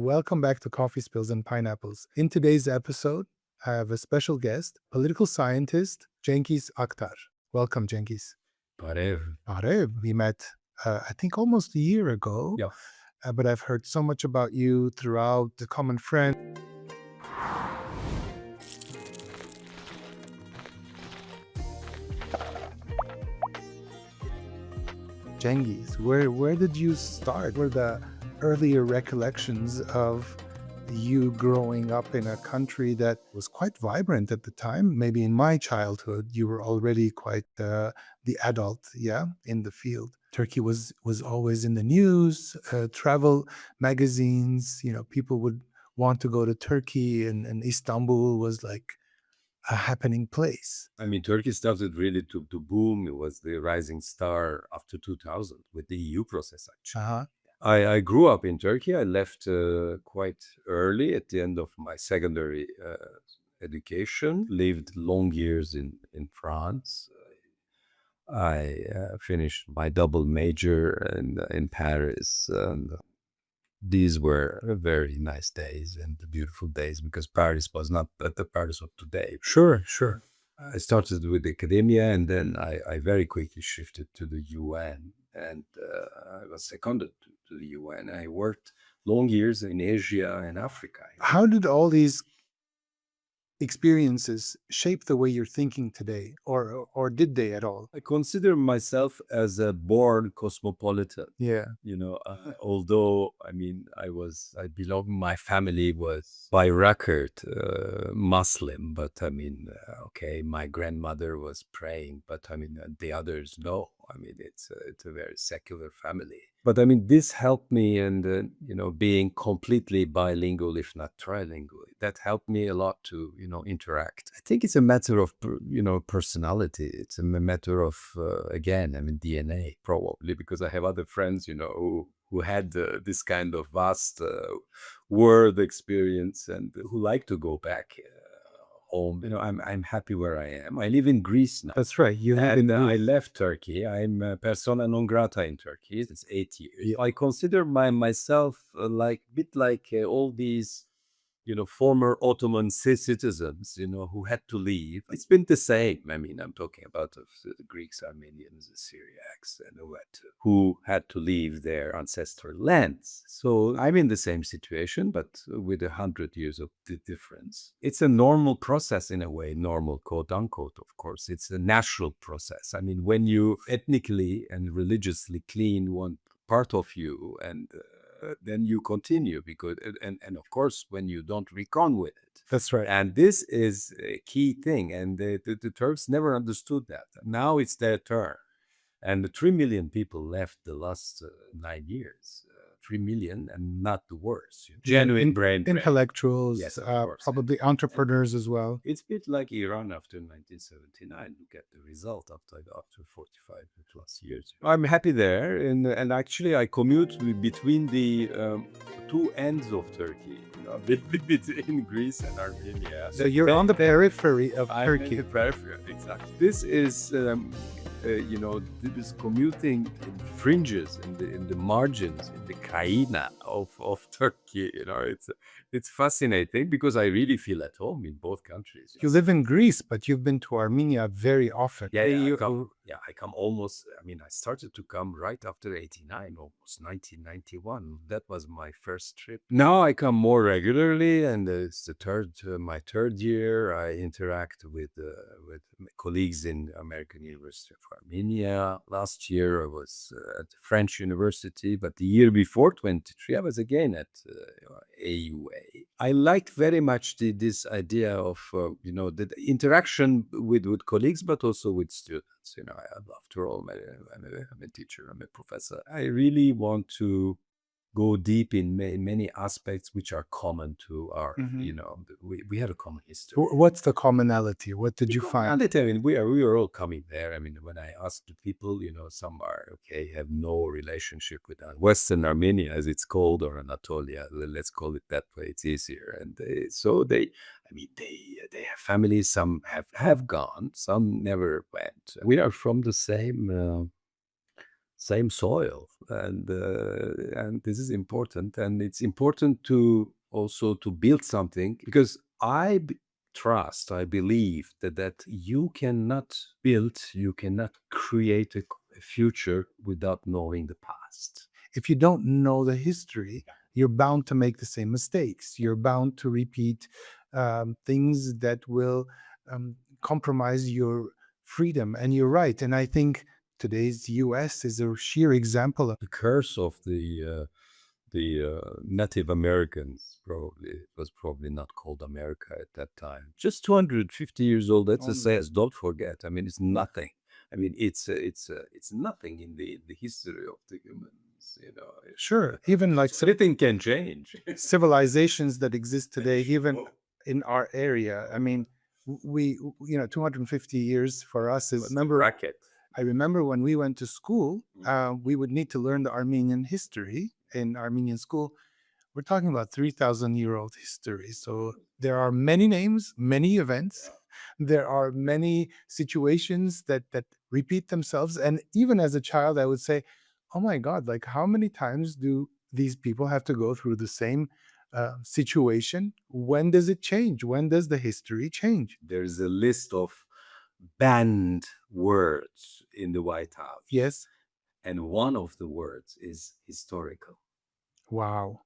welcome back to Coffee Spills and Pineapples. In today's episode, I have a special guest, political scientist Cengiz Aktar. Welcome, Cengiz. Whatever. We met, I think, almost a year ago, Yeah. but I've heard so much about you throughout the common friend. Cengiz, where did you start? What were the earlier recollections of you growing up in a country that was quite vibrant at the time? Maybe in my childhood, you were already quite the adult, in the field. Turkey was always in the news, travel magazines. People would want to go to Turkey, and Istanbul was like a happening place. I mean, Turkey started really to boom. It was the rising star after 2000 with the EU process, actually. Uh-huh. I grew up in Turkey. I left quite early at the end of my secondary education, lived long years in France. I finished my double major in Paris. And these were very nice days and beautiful days because Paris was not the Paris of today. Sure. I started with academia and then I very quickly shifted to the UN and I was seconded to the UN. I worked long years in Asia and Africa. How did all these experiences shape the way you're thinking today, or did they at all? I consider myself as a born cosmopolitan. Yeah. Although my family was by record Muslim, but okay, my grandmother was praying, but the others no. It's a very secular family. But this helped me, and being completely bilingual, if not trilingual, that helped me a lot to interact. I think it's a matter of personality. It's a matter of again, DNA probably, because I have other friends who had this kind of vast world experience and who like to go back home. I'm happy where I am. I live in Greece now. That's right. I left Turkey. I'm persona non grata in Turkey. It's 8 years. Yeah. I consider myself like all these former Ottoman citizens, who had to leave. It's been the same. I'm talking about the Greeks, Armenians, the Syriacs, and who had to leave their ancestral lands. So I'm in the same situation, but with 100 years of difference. It's a normal process in a way, normal, quote unquote, of course. It's a natural process. When you ethnically and religiously clean one part of you and then you continue because and of course when you don't recon with it. That's right. And this is a key thing, and the Turks never understood that. Now it's their turn, and the 3 million people left the last 9 years. 3 million, and not the worst. Genuine brain Intellectuals, Yes, of course. probably entrepreneurs as well. It's a bit like Iran after 1979. Look at the result after 45 plus years. I'm happy there, and actually I commute between the two ends of Turkey, between Greece and Armenia. So you're on the periphery of I'm Turkey. in the periphery, exactly. This is this commuting in fringes, in the margins, in the kaina of Turkey. It's fascinating because I really feel at home in both countries. You live in Greece, but you've been to Armenia very often. I come almost. I started to come right after '89, almost 1991. That was my first trip. Now I come more regularly, and it's my third year. I interact with colleagues in American University of Armenia. Last year I was at the French University, but the year before 23, I was again at AUA. I liked very much this idea of the interaction with colleagues, but also with students. After all, I'm a teacher, I'm a professor. I really want to go deep in many aspects which are common to our, we have a common history. What's the commonality? What did you find? We are all coming there. When I ask the people, some are have no relationship with Western Armenia, as it's called, or Anatolia. Let's call it that way. It's easier. And they have families. Some have gone. Some never went. We are from the same same soil, and this is important, and it's important to also to build something, because I believe that you cannot build, you cannot create a future without knowing the past. If you don't know the history, you're bound to make the same mistakes. You're bound to repeat things that will compromise your freedom. And you're right. And I think today's US is a sheer example of The curse of the Native Americans, probably it was probably not called America at that time. Just 250 years old. That's a Only. says. Don't forget. I mean, it's nothing. I mean, it's nothing in the history of the humans. You know, Sure. Even like so anything can change. civilizations that exist today, even Oh, in our area. I mean, we, 250 years for us. it's a racket. I remember when we went to school, we would need to learn the Armenian history in Armenian school. We're talking about 3,000-year-old history. So there are many names, many events. There are many situations that repeat themselves. And even as a child, I would say, oh my God, like how many times do these people have to go through the same situation? When does it change? When does the history change? There's a list of banned words in the White House. Yes. And one of the words is historical. Wow.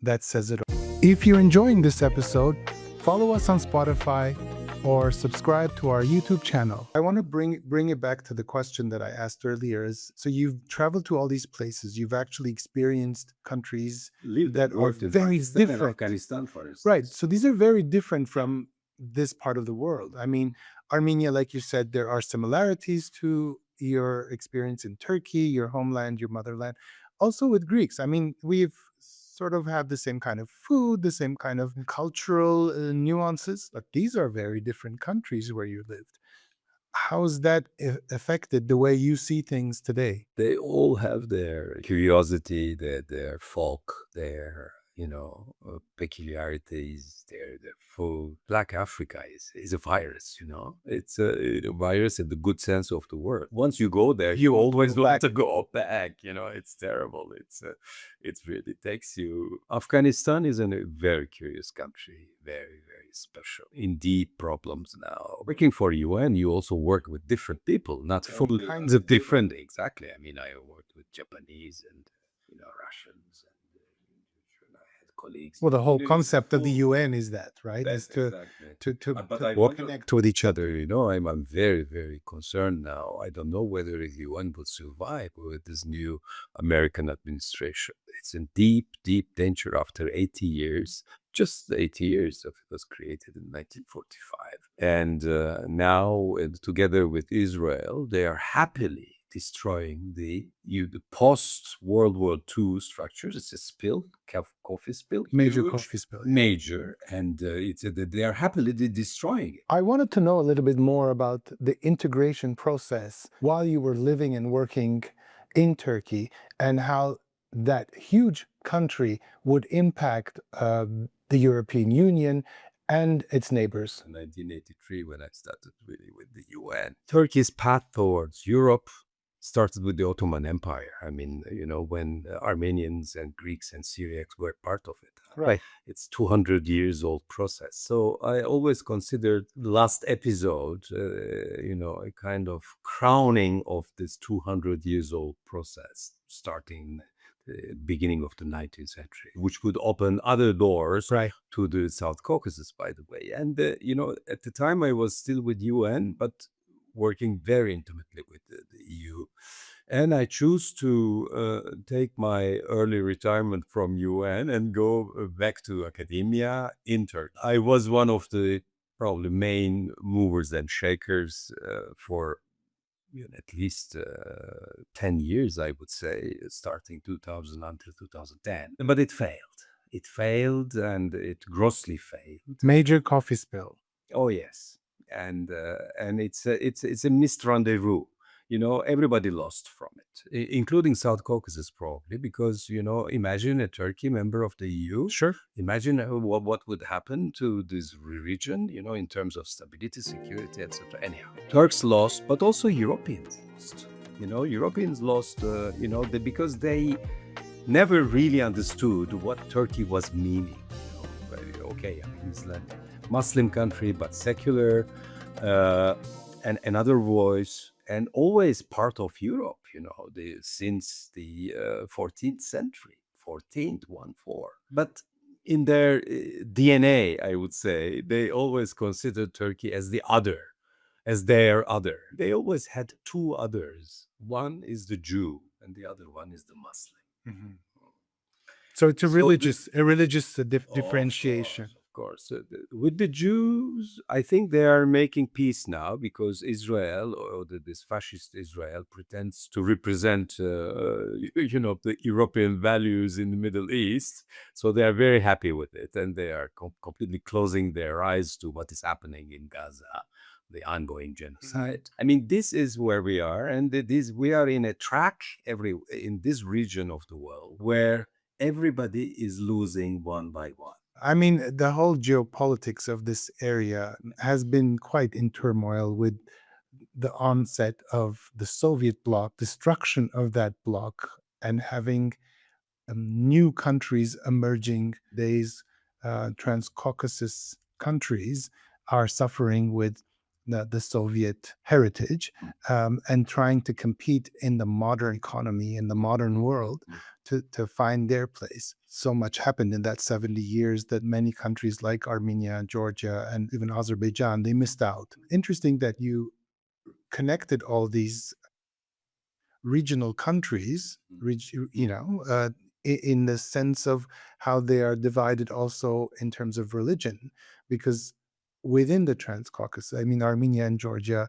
That says it all. If you're enjoying this episode, follow us on Spotify or subscribe to our YouTube channel. I want to bring it back to the question that I asked earlier. Is so you've traveled to all these places, you've actually experienced countries that are very different. Afghanistan, for instance. Right. So these are very different from this part of the world. I mean, Armenia, like you said, there are similarities to your experience in Turkey, your homeland, your motherland. Also with Greeks. I mean, we've sort of have the same kind of food, the same kind of cultural nuances, but these are very different countries where you lived. How's that affected the way you see things today? They all have their curiosity, their folk, their peculiarities, their food. Black Africa is a virus, It's a virus in the good sense of the word. Once you go there, you always want to go back. It's terrible. It really takes you. Afghanistan is a very curious country, very very special. In deep problems now. Working for UN, you also work with different people, not full kinds of different. Exactly. I mean, I worked with Japanese and Russians and I had colleagues. Well, the whole concept of the UN is that, right? Is to But I want to connect with each other. I'm very, very concerned now. I don't know whether the UN will survive with this new American administration. It's in deep, deep danger after 80 years. Just 80 years of it was created in 1945. And now, together with Israel, they are happily destroying the post-World War II structures. It's a spill, coffee spill. Major huge, coffee spill. Major. And they are happily destroying it. I wanted to know a little bit more about the integration process while you were living and working in Turkey and how that huge country would impact the European Union and its neighbors. In 1983, when I started really with the UN, Turkey's path towards Europe started with the Ottoman Empire. I mean, when Armenians and Greeks and Syriacs were part of it. Right. It's 200 years old process. So I always considered the last episode, a kind of crowning of this 200 years old process, starting the beginning of the 19th century, which would open other doors to the South Caucasus, by the way. And, at the time I was still with UN, but working very intimately with the EU. And I choose to take my early retirement from UN and go back to academia in Turkey. I was one of the probably main movers and shakers for at least 10 years, I would say, starting 2000 until 2010. But it failed. It failed, and it grossly failed. Major coffee spill. Oh yes, and it's a missed rendezvous. Everybody lost from it, including South Caucasus probably, because imagine a Turkey member of the EU. Sure. Imagine what would happen to this region, in terms of stability, security, etc. Anyhow, Turks lost, but also Europeans lost. Europeans lost, because they never really understood what Turkey was meaning. Okay, I mean, it's like Muslim country, but secular, uh, and another voice, and always part of Europe. Since the 14th century, 14th one four. But in their DNA, I would say, they always considered Turkey as the other, as their other. They always had two others. One is the Jew, and the other one is the Muslim. Mhm. So it's a So the, religious of differentiation. course, of course. With the Jews, I think they are making peace now because Israel, or this fascist Israel, pretends to represent, the European values in the Middle East. So they are very happy with it, and they are completely closing their eyes to what is happening in Gaza, the ongoing genocide. I mean, this is where we are, and we are in a track in this region of the world where everybody is losing one by one. I mean, the whole geopolitics of this area has been quite in turmoil with the onset of the Soviet bloc, destruction of that bloc, and having new countries emerging. These Transcaucasus countries are suffering with the Soviet heritage and trying to compete in the modern economy, in the modern world, to find their place. So much happened in that 70 years that many countries like Armenia, Georgia, and even Azerbaijan, they missed out. Interesting that you connected all these regional countries, in the sense of how they are divided also in terms of religion, because within the Transcaucasus, I mean, Armenia and Georgia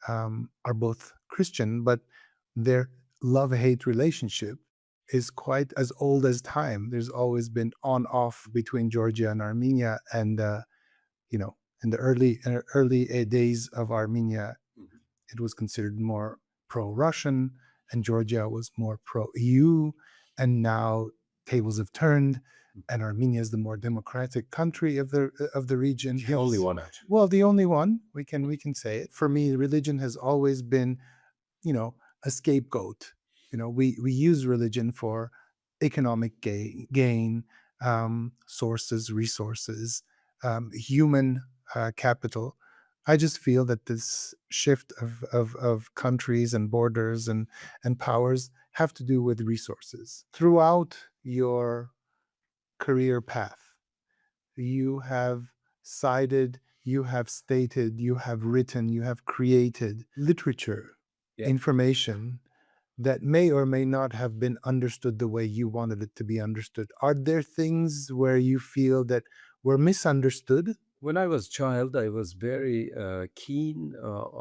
are both Christian, but their love-hate relationship is quite as old as time. There's always been on-off between Georgia and Armenia, and you know, in the early days of Armenia, it was considered more pro-Russian, and Georgia was more pro-EU. And now tables have turned, and Armenia is the more democratic country of the region. The only one, actually. Well, the only one, we can say it. For me, religion has always been, you know, a scapegoat. We use religion for economic gain, sources, resources, human capital. I just feel that this shift of countries and borders and powers have to do with resources. Throughout your career path, you have cited, you have stated, you have written, you have created literature, Yeah. information that may or may not have been understood the way you wanted it to be understood. Are there things where you feel that were misunderstood? When I was a child, I was very keen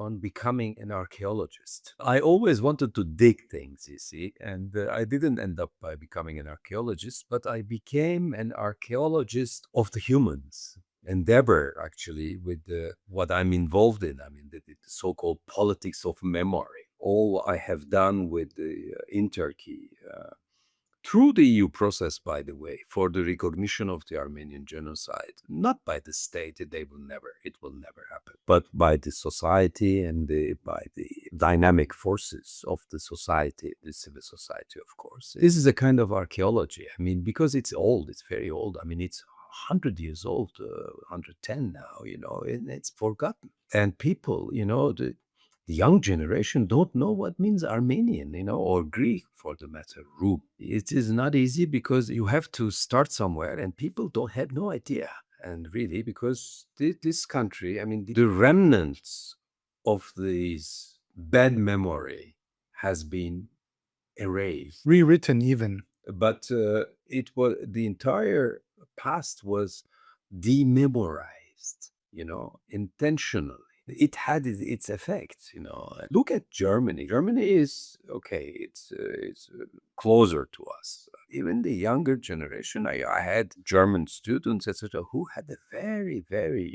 on becoming an archaeologist. I always wanted to dig things, you see, and I didn't end up by becoming an archaeologist, but I became an archaeologist of the humans. Endeavor, actually, with what I'm involved in. I mean, the so-called politics of memory. All I have done with in Turkey. Through the EU process, by the way, for the recognition of the Armenian genocide, not by the state, it will never happen, but by the society and by the dynamic forces of the society, the civil society, of course. This is a kind of archaeology. I mean, because it's old, it's very old. I mean, it's 100 years old, 110 now, and it's forgotten. And people, the young generation don't know what means Armenian, or Greek for the matter, Rub. It is not easy because you have to start somewhere and people don't have no idea. And really, because this country, I mean, the remnants of this bad memory has been erased. Rewritten even. But it was the entire past was dememorized, intentionally. It had its effect. Look at Germany. Germany is okay. It's closer to us. Even the younger generation. I had German students, etc., who had a very, very,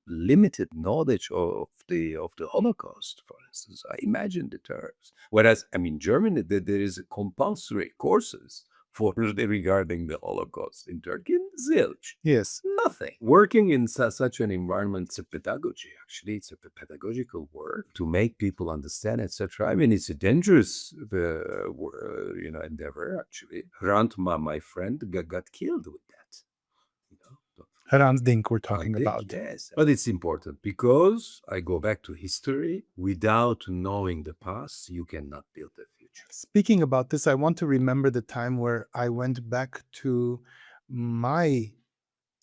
limited knowledge of the Holocaust, for instance. I imagine the terms. Whereas, I mean, Germany, there is a compulsory courses for regarding the Holocaust in Turkey? Zilch. Yes. Nothing. Working in such an environment, it's a pedagogy. Actually, it's a pedagogical work to make people understand, etc. I mean, it's a dangerous, endeavor. Actually, Hrant, my friend, got killed with that. You know, Hrant Dink we're talking about. yes, but it's important because I go back to history. Without knowing the past, you cannot build the future. Speaking about this, I want to remember the time where I went back to my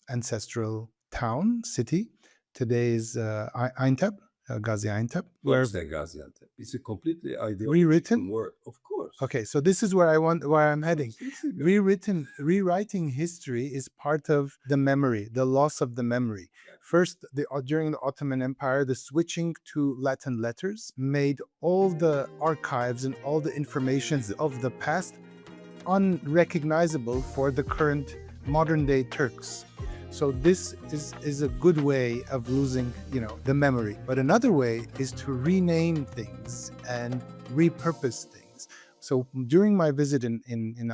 ancestral town, city. Today's Aintab, Gazi Aintab, where Where's the Gaziantep? It's a completely ideological rewritten. word, of course. Okay, so this is where I'm heading. It's a Rewriting history is part of the memory, the loss of the memory. First, during the Ottoman Empire, the switching to Latin letters made all the archives and all the informations of the past unrecognizable for the current modern day Turks. So this is a good way of losing, the memory. But another way is to rename things and repurpose things. So during my visit in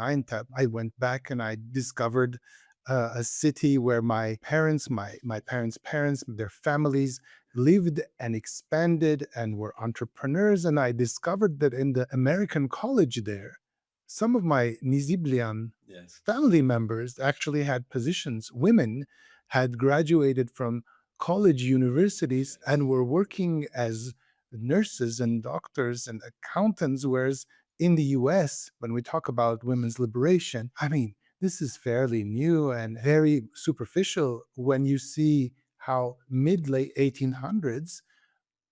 Aintab, I went back and I discovered a city where my parents, my parents' parents, their families lived and expanded and were entrepreneurs. And I discovered that in the American college there, some of my Niziblian family members actually had positions. Women had graduated from college universities and were working as nurses and doctors and accountants, whereas in the US, when we talk about women's liberation, I mean, this is fairly new and very superficial when you see how mid-late 1800s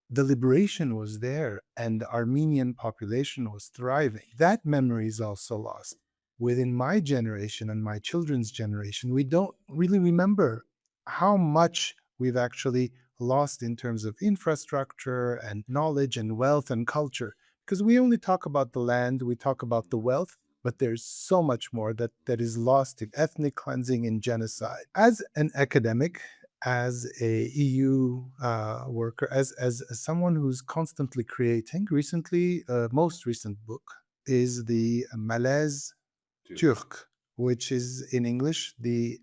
the liberation was there and the Armenian population was thriving. That memory is also lost. Within my generation and my children's generation, we don't really remember how much we've actually lost in terms of infrastructure and knowledge and wealth and culture. Because we only talk about the land, we talk about the wealth, but there's so much more that is lost in ethnic cleansing and genocide. As an academic, as a EU worker, as someone who's constantly creating, recently, most recent book is the Malaise Turk, which is in English the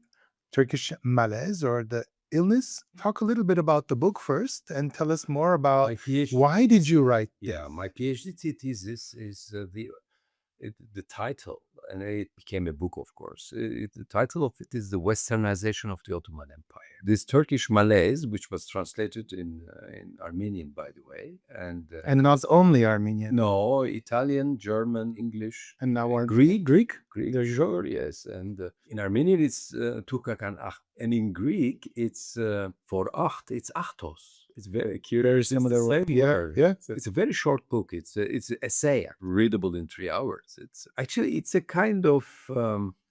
Turkish malaise or the illness. Talk a little bit about the book first and tell us more about My PhD. why did you write Yeah, my PhD thesis is the title, and it became a book, of course. The title of it is The Westernization of the Ottoman Empire. This Turkish malaise, which was translated in Armenian, by the way, and not only Armenian. no, Italian, German, English, And now our Greek, Greek. sure, yes. And in Armenian, it's tukakan ach, and in Greek, it's for acht, it's achtos. It's very curious. Very similar It's the word. same Yeah, word. yeah. It's a very short book. It's an essay, readable in 3 hours. It's a kind of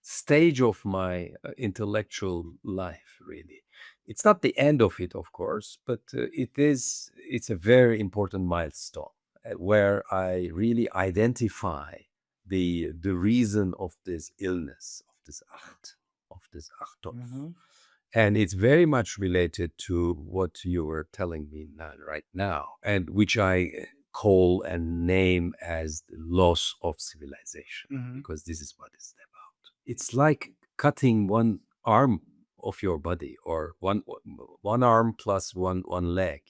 stage of my intellectual life, really. It's not the end of it, of course, but it's a very important milestone where I really identify the reason of this illness, of this acht, of this achtos. And it's very much related to what you were telling me right now, and which I call and name as the loss of civilization, because this is what it's about. It's like cutting one arm of your body, or one arm plus one leg.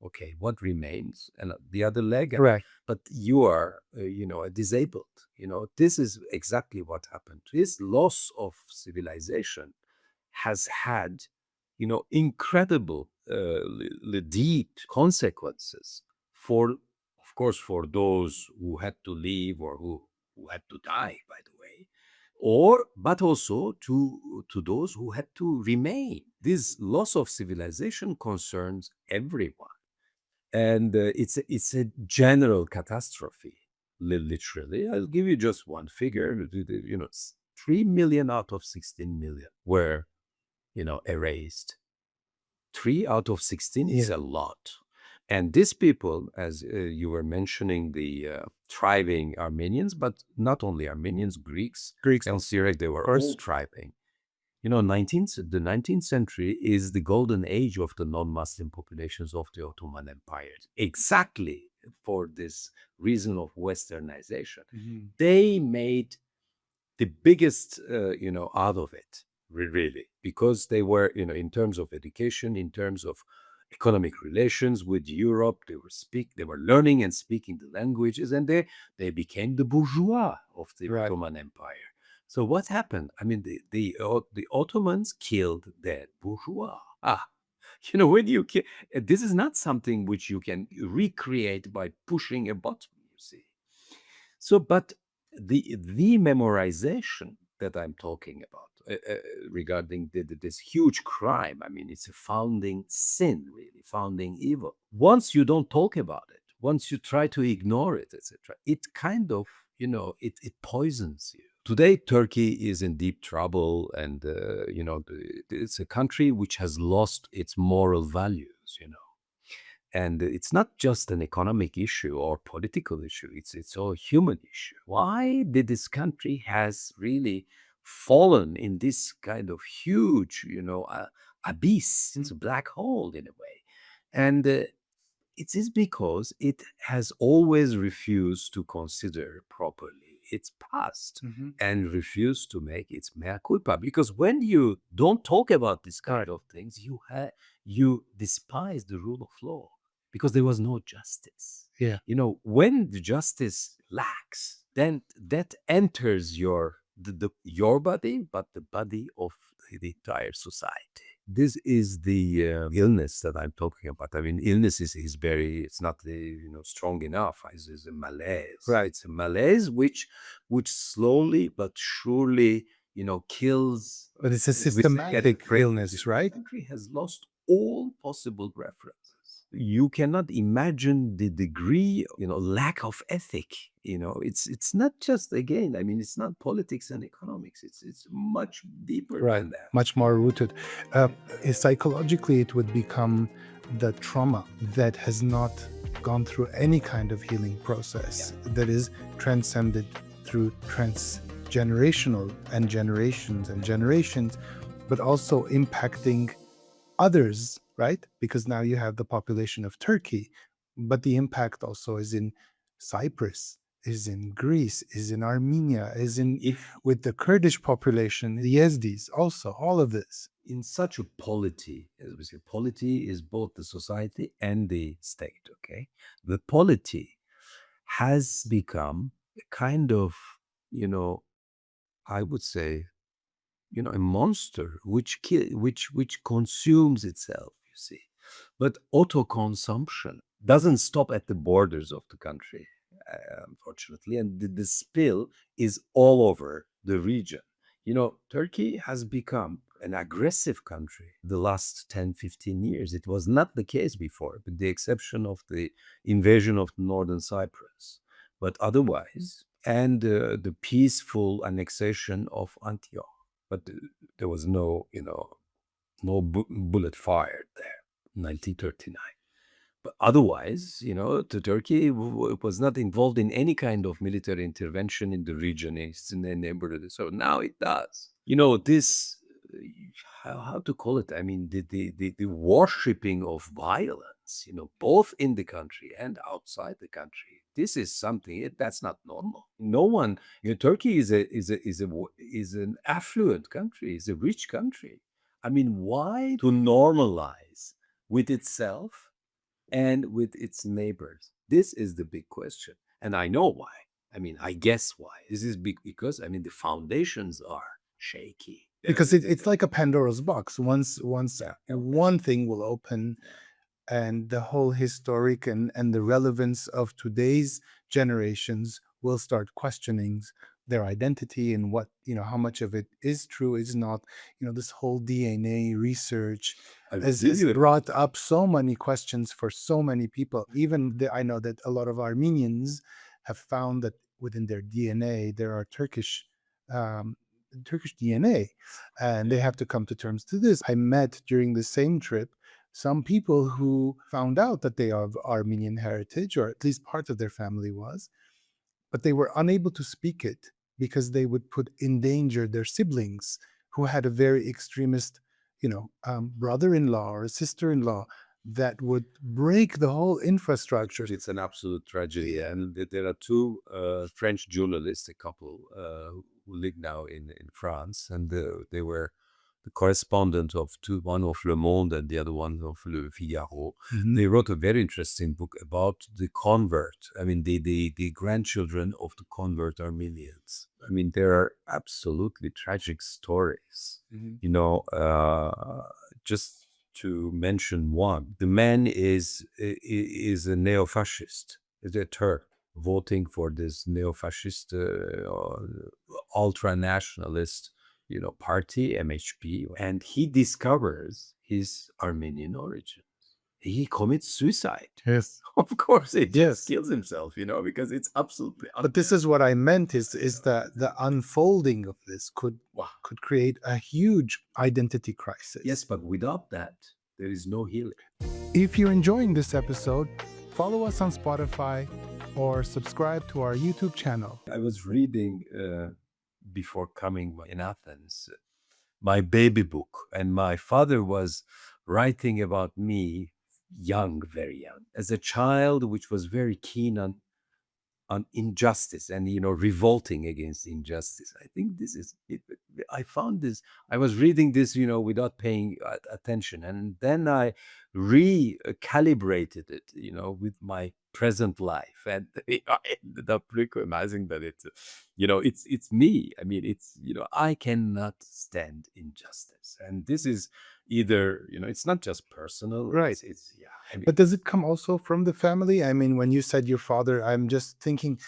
Okay, what remains? And the other leg, Correct. but you are, disabled. This is exactly what happened. This loss of civilization has had, incredible, deep consequences for, of course, for those who had to leave or who had to die, by the way, but also to those who had to remain. This loss of civilization concerns everyone, and it's a general catastrophe. Literally, I'll give you just one figure. 3 million out of 16 million were erased. 3 out of 16 is Yeah. a lot. And these people, as you were mentioning, the thriving Armenians, but not only Armenians, Greeks, and Syriac, they were all thriving. The 19th century is the golden age of the non-Muslim populations of the Ottoman Empire. Exactly for this reason of westernization. They made the biggest, out of it, really, because they were, in terms of education, in terms of economic relations with Europe, they were learning and speaking the languages, and they became the bourgeois of the Right. Ottoman Empire. So what happened? I mean, the Ottomans killed that bourgeois. When you this is not something which you can recreate by pushing a button, you see. So, but the memorization that I'm talking about regarding this huge crime, I mean, it's a founding sin, really, founding evil. Once you don't talk about it, once you try to ignore it, etc., it kind of, it poisons you. Today, Turkey is in deep trouble, and it's a country which has lost its moral values. And it's not just an economic issue or political issue, it's a human issue. Why did this country has really fallen in this kind of huge, abyss? It's a black hole in a way. And it is because it has always refused to consider properly its past Mhm. and refused to make its mea culpa. Because when you don't talk about this kind of things, you despise the rule of law because there was no justice. Yeah. When the justice lacks, then that enters your body, but the body of the entire society. This is the illness that I'm talking about. I mean, illness is very, it's not strong enough. It's a malaise. Right. It's a malaise which slowly but surely kills. But it's a we say, systematic crazy. illness, right? The country has lost all possible references. You cannot imagine the degree, lack of ethic. It's not just, again, I mean, it's not politics and economics. It's much deeper Right. than that. Much more rooted. Psychologically, it would become the trauma that has not gone through any kind of healing process, that is transcended through transgenerational and generations, but also impacting others, right? Because now you have the population of Turkey, but the impact also is in Cyprus, is in Greece, is in Armenia, is in If with the Kurdish population, the Yezdis, also all of this. in such a polity, as we say, polity is both the society and the state, okay? The polity has become a kind of, I would say, a monster which consumes itself, you see. But autoconsumption doesn't stop at the borders of the country, unfortunately, and the spill is all over the region. Turkey has become an aggressive country the last 10, 15 years. It was not the case before, with the exception of the invasion of northern Cyprus. But otherwise, and the peaceful annexation of Antioch. But there was no bullet fired there, 1939. But otherwise, the Turkey was not involved in any kind of military intervention in the region, it's in the neighborhood. So now it does. This, how to call it? I mean, the worshipping of violence, both in the country and outside the country. This is something that's not normal. No one, Turkey is an affluent country, is a rich country. I mean, why to normalize with itself and with its neighbors? This is the big question. And I know why. I mean, I guess why. This is because, I mean, the foundations are shaky. Because it's like a Pandora's box. Once Yeah. one thing will open, and the whole historic and the relevance of today's generations will start questioning their identity and what, how much of it is true, is not. This whole DNA research has brought up so many questions for so many people. Even I know that a lot of Armenians have found that within their DNA there are um, Turkish DNA, and they have to come to terms to this. I met during the same trip some people who found out that they are of Armenian heritage, or at least part of their family was, but they were unable to speak it because they would put in danger their siblings who had a very extremist, brother-in-law or sister-in-law that would break the whole infrastructure. It's an absolute tragedy. And there are two French journalists, a couple, who live now in France, and they were the correspondent of two, one of Le Monde and the other one of Le Figaro. They wrote a very interesting book about the convert. I mean, the grandchildren of the convert Armenians. I mean, there are absolutely tragic stories. You know, just to mention one, the man is a neo-fascist, is a Turk, voting for this neo-fascist ultra-nationalist, you know, party, MHP, and he discovers his Armenian origin. He commits suicide. Yes. Of course, he just Yes. kills himself, you know, because it's absolutely. But this is what I meant is that the unfolding of this Wow. could create a huge identity crisis. Yes, but without that, there is no healing. If you're enjoying this episode, follow us on Spotify or subscribe to our YouTube channel. I was reading before coming in Athens my baby book, and my father was writing about me young, very young, as a child, which was very keen on injustice and, you know, revolting against injustice. I think this is it. I found this, I was reading this, you know, without paying attention, and then I recalibrated it, you know, with my present life, and I ended up recognizing that it's, you know, it's me. I mean, it's, you know, I cannot stand injustice, and this is either, you know, it's not just personal, Right. it's yeah. I mean, But does it come also from the family? I mean, when you said your father, I'm just thinking,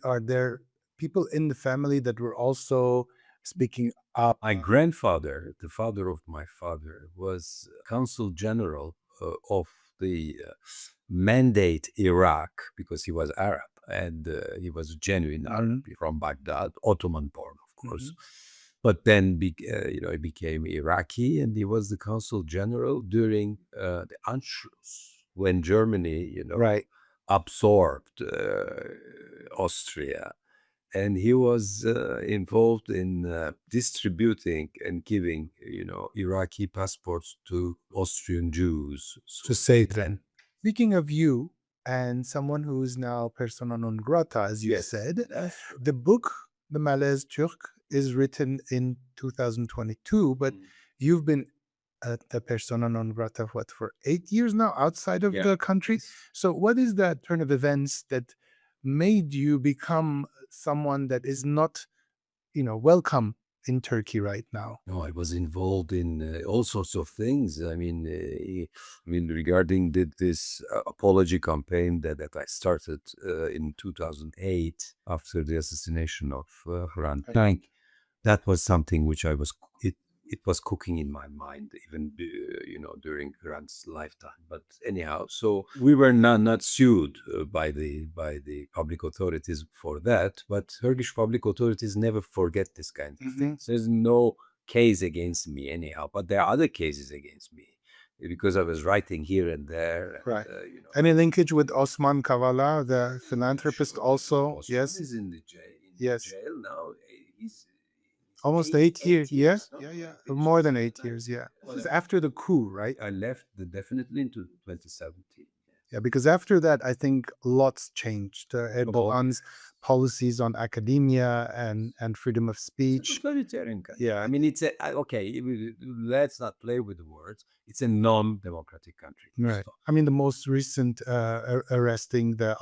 are there people in the family that were also speaking up? my grandfather, the father of my father, was consul general of the Mandate Iraq, because he was Arab, and he was a genuine Arab from Baghdad, Ottoman born, of course. But then, you know, he became Iraqi, and he was the consul general during the Anschluss, when Germany, you know, Right. absorbed Austria, and he was involved in distributing and giving, you know, Iraqi passports to Austrian Jews. To say then. Speaking of you and someone who is now persona non grata, as you Yes, said, that's true. the book, The Malaise Turk, is written in 2022, but you've been the persona non grata, what, for 8 years now outside of Yeah. the country? So, what is that turn of events that made you become someone that is not, you know, welcome in Turkey right now? No, I was involved in all sorts of things. I mean, regarding this apology campaign that I started in 2008 after the assassination of Hrant Dink, that was something which it was cooking in my mind, even you know, during Hrant's lifetime. But anyhow, so we were not sued by the public authorities for that. But Turkish public authorities never forget this kind of things. There's no case against me anyhow, but there are other cases against me because I was writing here and there. And, Right. you know, Any linkage with Osman Kavala, the philanthropist, sure, also? Osman Yes. is in the jail. Yes. Jail now. He's Almost 8 years. Yeah. no? Yeah. Yeah. Finished More than his 8 years. Yeah. Well, It's after the coup, right? I left definitely into 2017. Yeah. Because after that, I think lots changed. Erdogan's policies on academia and freedom of It's a speech. totalitarian country. Yeah. I mean, it's a okay. Let's not play with the words. It's a non-democratic country. Right. I mean, the most recent arresting the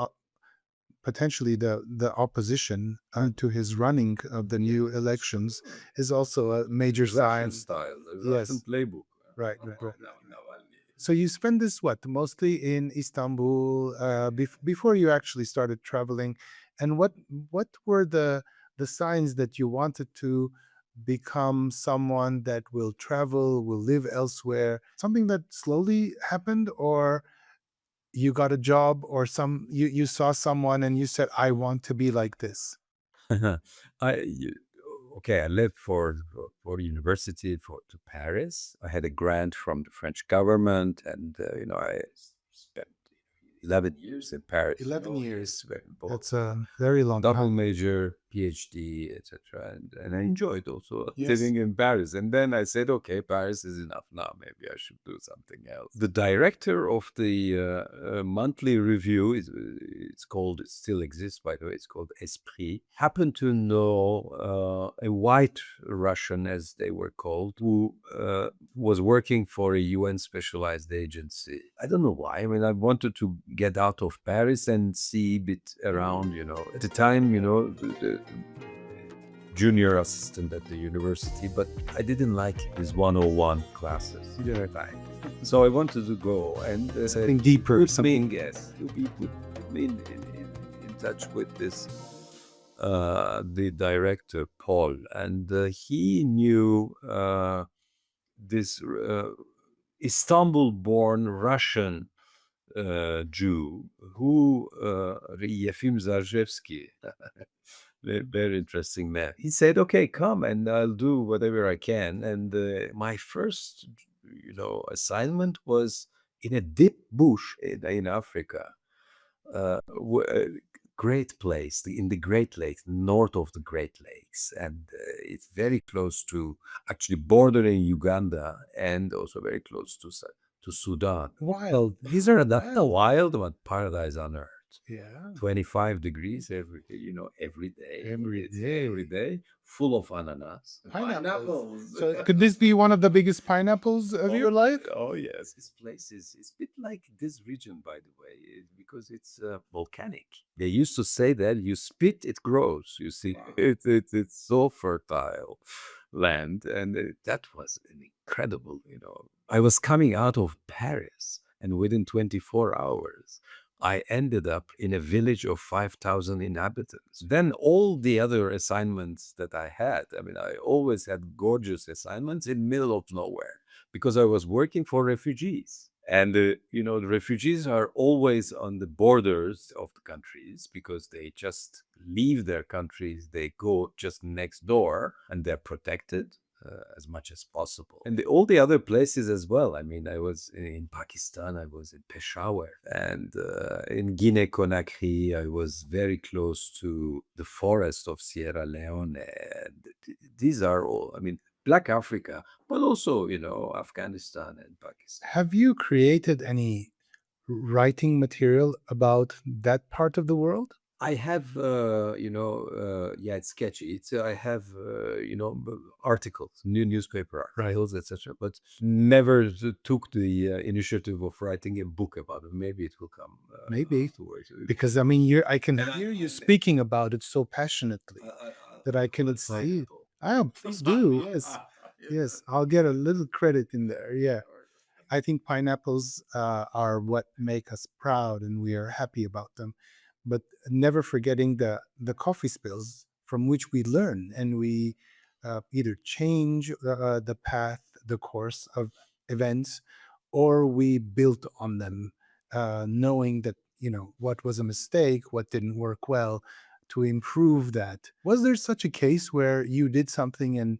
potentially the opposition to his running of the new elections is also a major Russian sign. style, Yes. Russian playbook. Right. No, So you spend this what mostly in Istanbul before you actually started traveling, and what were the signs that you wanted to become someone that will travel, will live elsewhere? Something that slowly happened, or you got a job, or you saw someone and you said, "I want to be like this." Okay, I left for university to Paris. I had a grant from the French government, and you know, I spent 11 years in Paris. 11 Oh, years. yes, That's a very long double time. major PhD, etc. And I enjoyed also Yes. living in Paris. And then I said, okay, Paris is enough now. Maybe I should do something else. The director of the monthly review it's called. It still exists, by the way. It's called Esprit. Happened to know a white Russian, as they were called, who was working for a UN specialized agency. I don't know why. I mean, I wanted to get out of Paris and see a bit around, At the time, the junior assistant at the university, but I didn't like his 101 classes. You didn't like. So I wanted to go and Something deeper, something. yes, to be put me in touch with this the director Paul, and he knew this Istanbul-born Russian Jew who Yefim Zarzhevsky, very interesting man. He said, "Okay, come and I'll do whatever I can." And my first, assignment was in a deep bush in Africa. Great place in the Great Lakes, north of the Great Lakes, and it's very close to actually bordering Uganda and also very close to Sudan. Wild. These are the wild one, paradise on earth. Yeah. 25 degrees every day. Every day, full of ananas. Pineapples. So could this be one of the biggest pineapples of your life? Oh yes, this place is it's a bit like this region, by the way, because it's volcanic. They used to say that you spit, it grows. You see, it's so fertile land, and that was an incredible. I was coming out of Paris, and within 24 hours. I ended up in a village of 5,000 inhabitants. Then all the other assignments that I had, I mean, I always had gorgeous assignments in middle of nowhere because I was working for refugees. And, the refugees are always on the borders of the countries because they just leave their countries. They go just next door and they're protected. As much as possible. And all the other places as well. I mean, I was in Pakistan, I was in Peshawar, and in Guinea Conakry, I was very close to the forest of Sierra Leone. And these are all, I mean, Black Africa, but also, Afghanistan and Pakistan. Have you created any writing material about that part of the world? I have, yeah, it's sketchy. I have, articles, new newspaper articles, etc. But never took the initiative of writing a book about it. Maybe it will come. Maybe. Afterwards. Because I mean, I can hear you speaking about it so passionately that I can see it. Please do. Yes, yes. I'll get a little credit in there. Yeah. I think pineapples are what make us proud, and we are happy about them. But never forgetting the coffee spills from which we learn, and we either change the path, the course of events, or we build on them, knowing that what was a mistake, what didn't work well, to improve that. Was there such a case where you did something and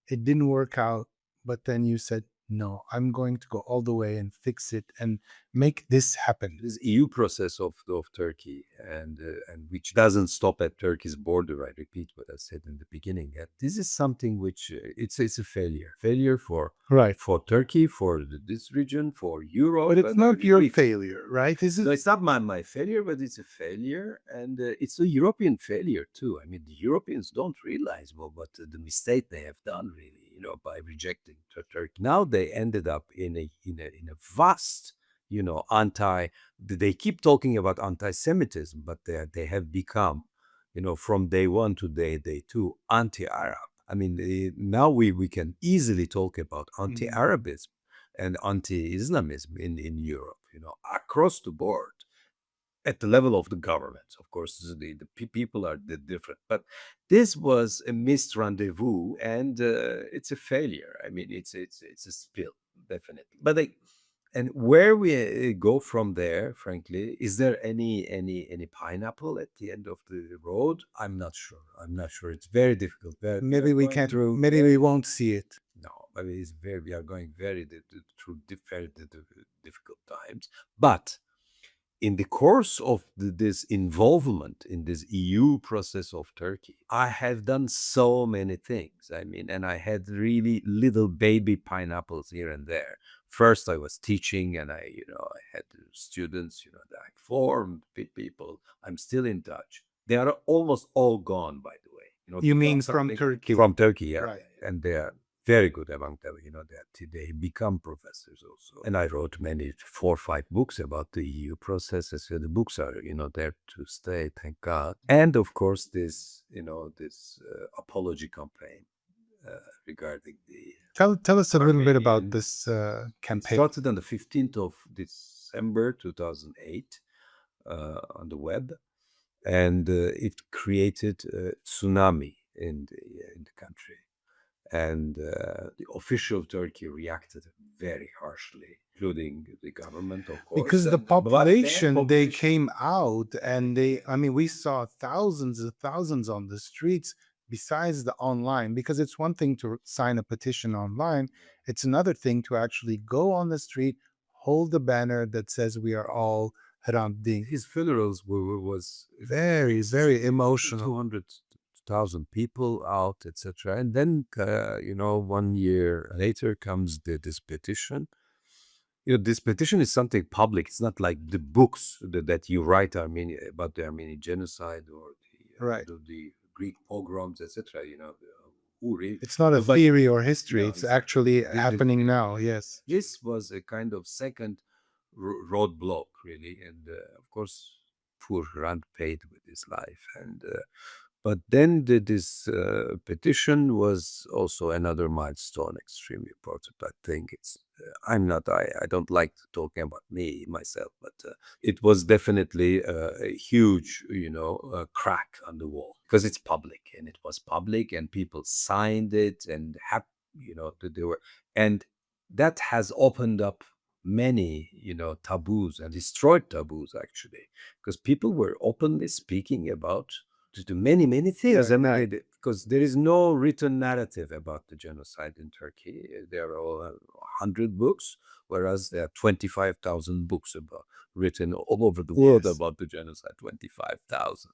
it didn't work out, but then you said, no, I'm going to go all the way and fix it and make this happen? This EU process of Turkey, and which doesn't stop at Turkey's border. I repeat what I said in the beginning. This is something which it's a failure for Right. for Turkey, for this region, for Europe. But it's not your failure, right? Is No, it? it's not my failure, but it's a failure, and it's a European failure too. I mean, the Europeans don't realize what the mistake they have done, really, by rejecting Turkey. Now they ended up in a vast, anti. They keep talking about anti-Semitism, but they have become, from day one to day two, anti-Arab. I mean, now we can easily talk about anti-Arabism and anti-Islamism in Europe, across the board at the level of the government. Of course, the people are different, but this was a missed rendezvous, and it's a failure. I mean, it's a spill, definitely. But and where we go from there, frankly, is there any pineapple at the end of the road? I'm not sure. It's very difficult. Maybe we can't. Maybe we won't see it. No, I mean, we are going very through very difficult times. But in the course of this involvement in this EU process of Turkey, I have done so many things. I mean, and I had really little baby pineapples here and there. First, I was teaching, and I had students, that I formed people. I'm still in touch. They are almost all gone, by the way. You mean from Turkey? From Turkey, yeah. Right. And they are very good among them, that they become professors also. And I wrote 4 or 5 books about the EU processes. So the books are, there to stay, thank God. And of course, this apology campaign regarding the... Tell us a little bit about Armenian- this It campaign. started on the 15th of December 2008 on the web, and it created a tsunami in the country. And the official Turkey reacted very harshly, including the government, of course. Because the And- but then population, they population- came out and we saw thousands and thousands on the streets besides the online, because it's one thing to sign a petition online. It's another thing to actually go on the street, hold the banner that says we are all Hrant-Dink. His funerals was Very, very emotional. 200,000 people out, etc. And then, 1 year later comes this petition. This petition is something public. It's not like the books that you write about the Armenian genocide or Right. the Greek pogroms, etc. Uri. It's not a But- theory or history. No, It's exactly. actually This is- happening now. Yes. This was a kind of second roadblock, really, and of course, poor Rand paid with his life, and but then this petition was also another milestone, extremely important. I think it's. I don't like talking about myself, but it was definitely a huge, crack on the wall, because it's public, and it was public, and people signed it, and they were, and that has opened up many taboos and destroyed taboos, actually, because people were openly speaking about the many things. Right. Because there is no written narrative about the genocide in Turkey. There are all 100 books, whereas there are 25,000 books written all over the world Yes. about the genocide. 25,000.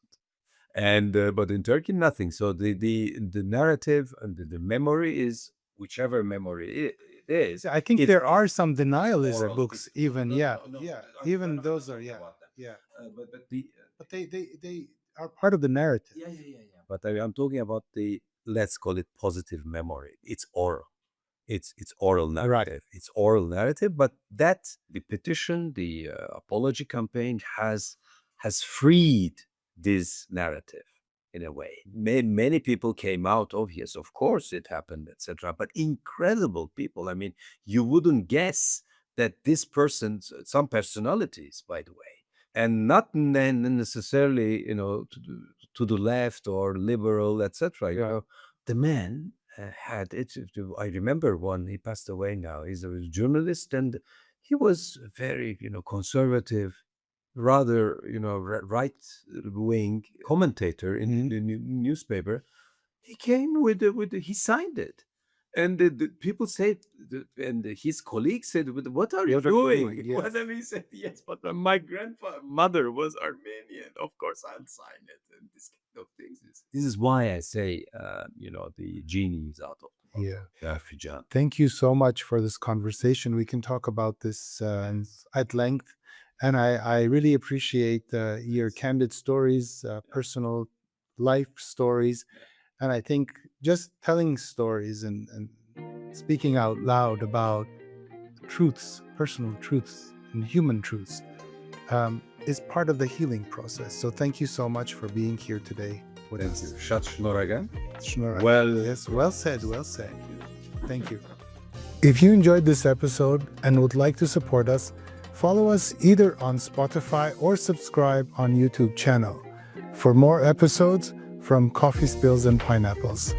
And but in Turkey, nothing. So the narrative and the memory is whichever memory it is. I think it- there are some denialist Oral books, history. even. No, Yeah. no, Yeah. I'm Even not those talking are, yeah. about that. Yeah. But the But they are part of the narrative. yeah. But I'm talking about the, let's call it, positive memory. It's oral. It's oral narrative. It's oral narrative. But the petition, the apology campaign has freed this narrative in a way. Many people came out. Oh yes, of course it happened, etc. But incredible people. I mean, you wouldn't guess that this person, some personalities, by the way, and not necessarily, to the left or liberal, etc. The man had it. I remember one. He passed away now. He's a journalist, and he was very, conservative, rather, right wing commentator in the newspaper. He came he signed it. And the people said, and his colleagues said, "What are you doing?" Yes. Well, then he said, "Yes, but my grandmother was Armenian. Of course, I'll sign it." And this kind of things. This is why I say, the genie is out of the bottle. Yeah. Yeah, Fijan. Thank you so much for this conversation. We can talk about this at length. And I really appreciate your candid stories, personal life stories. And I think just telling stories and speaking out loud about truths, personal truths, and human truths is part of the healing process. So thank you so much for being here today with Thank us. you. Shat Shnoragan. Shnura. Well, Yes, well said, well said. Thank you. If you enjoyed this episode and would like to support us, follow us either on Spotify or subscribe on YouTube channel for more episodes from Coffee Spills and Pineapples.